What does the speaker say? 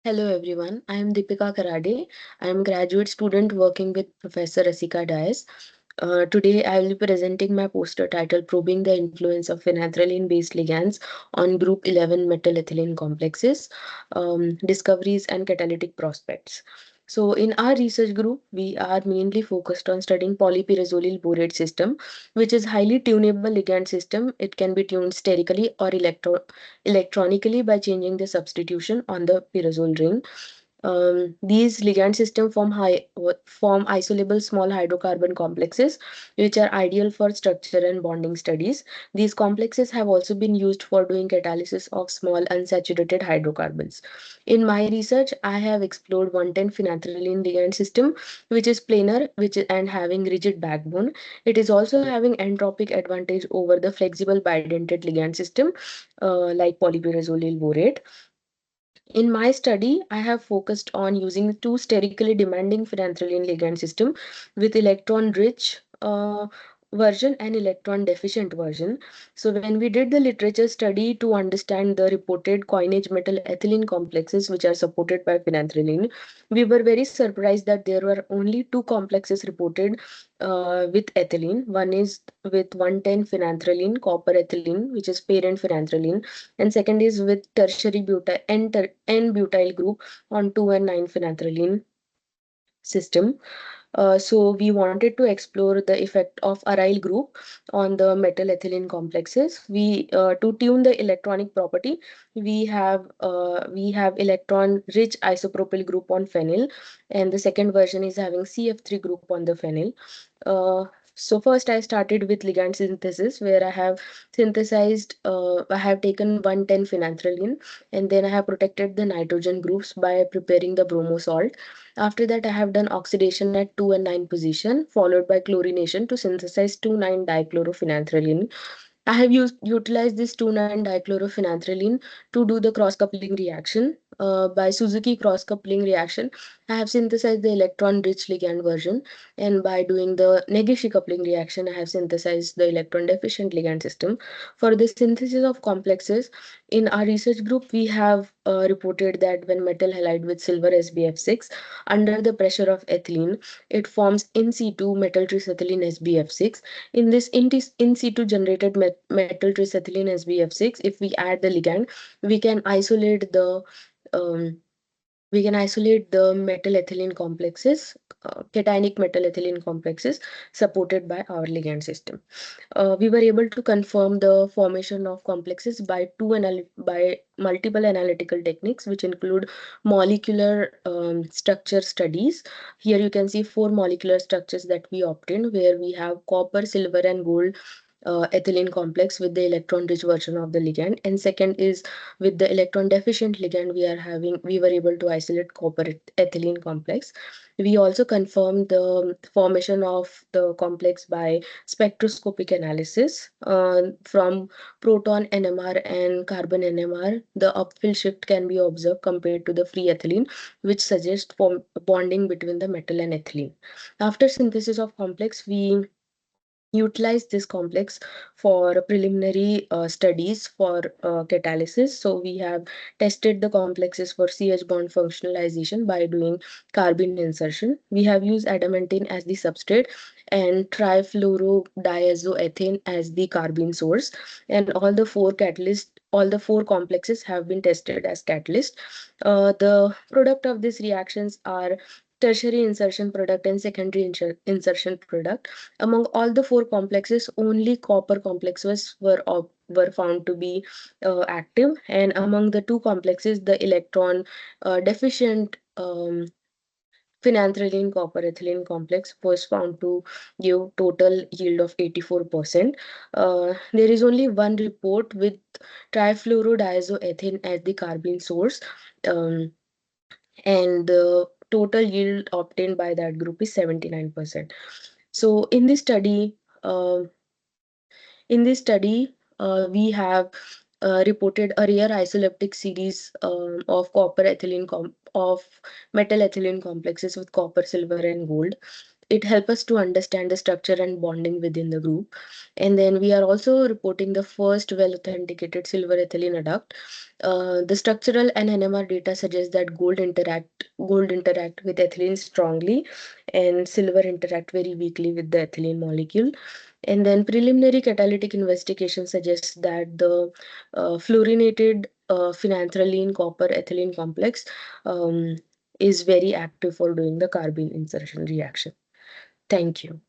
Hello everyone, I am Deepika Karade. I am graduate student working with Professor Rasika Dias. Today I will be presenting my poster titled Probing the Influence of Phenanthralene-based ligands on Group 11 metal-ethylene complexes, Discoveries and Catalytic Prospects. So in our research group, we are mainly focused on studying polypyrazolyl borate system, which is highly tunable ligand system. It can be tuned sterically or electronically by changing the substitution on the pyrazole ring. These ligand systems form isolable small hydrocarbon complexes, which are ideal for structure and bonding studies. These complexes have also been used for doing catalysis of small unsaturated hydrocarbons. In my research, I have explored 110 phenanthralene ligand system, which is planar, and having rigid backbone. It is also having entropic advantage over the flexible bidentate ligand system, like polypyrazolyl borate. In my study, I have focused on using two sterically demanding phenanthralene ligand system with electron-rich version and electron-deficient version. So when we did the literature study to understand the reported coinage metal ethylene complexes which are supported by phenanthralene, we were very surprised that there were only two complexes reported with ethylene. One is with 110 phenanthralene, copper ethylene, which is parent phenanthralene, and second is with tertiary butyl N-butyl group on 2 and 9 phenanthralene system. So we wanted to explore the effect of aryl group on the metal ethylene complexes. We to tune the electronic property, we have electron rich isopropyl group on phenyl, and the second version is having CF3 group on the phenyl. Uh, so first I started with ligand synthesis, where I have taken 110 phenanthralene, and then I have protected the nitrogen groups by preparing the bromo salt. After that, I have done oxidation at 2 and 9 position, followed by chlorination to synthesize 2,9-dichlorophenanthralene. I have utilized this 2,9-dichlorophenanthralene to do the cross-coupling reaction. By Suzuki cross-coupling reaction, I have synthesized the electron-rich ligand version, and by doing the Negishi coupling reaction, I have synthesized the electron-deficient ligand system. For the synthesis of complexes, in our research group, we have reported that when metal halide with silver SbF6 under the pressure of ethylene, it forms in situ metal trisethylene SbF6. In this in situ generated metal trisethylene SbF6, if we add the ligand, we can isolate the um, metal ethylene complexes, cationic metal ethylene complexes supported by our ligand system. We were able to confirm the formation of complexes by multiple analytical techniques, which include molecular structure studies. Here you can see four molecular structures that we obtained, where we have copper, silver, and gold ethylene complex with the electron rich version of the ligand, and second is with the electron deficient ligand we were able to isolate copper ethylene complex. We also confirmed the formation of the complex by spectroscopic analysis. From proton NMR and carbon NMR, the upfill shift can be observed compared to the free ethylene, which suggests bonding between the metal and ethylene. After synthesis of complex, we utilize this complex for preliminary studies for catalysis. So we have tested the complexes for CH bond functionalization by doing carbene insertion. We have used adamantane as the substrate and trifluorodiazoethane as the carbene source. And all the four complexes have been tested as catalyst. The product of these reactions are tertiary insertion product and secondary insertion product. Among all the four complexes, only copper complexes were found to be active, and among the two complexes, the electron deficient phenanthralene copper ethylene complex was found to give total yield of 84%. There is only one report with trifluorodiazoethane as the carbene source, um, and the total yield obtained by that group is 79%. So um, in this study, we have reported a rare isoleptic series of copper ethylene of metal ethylene complexes with copper, silver, and gold. it helps us to understand the structure and bonding within the group. And then we are also reporting the first well authenticated silver ethylene adduct. The structural and NMR data suggests that gold interact with ethylene strongly, and silver interact very weakly with the ethylene molecule. And then preliminary catalytic investigation suggests that the fluorinated phenanthroline copper ethylene complex is very active for doing the carbene insertion reaction. Thank you.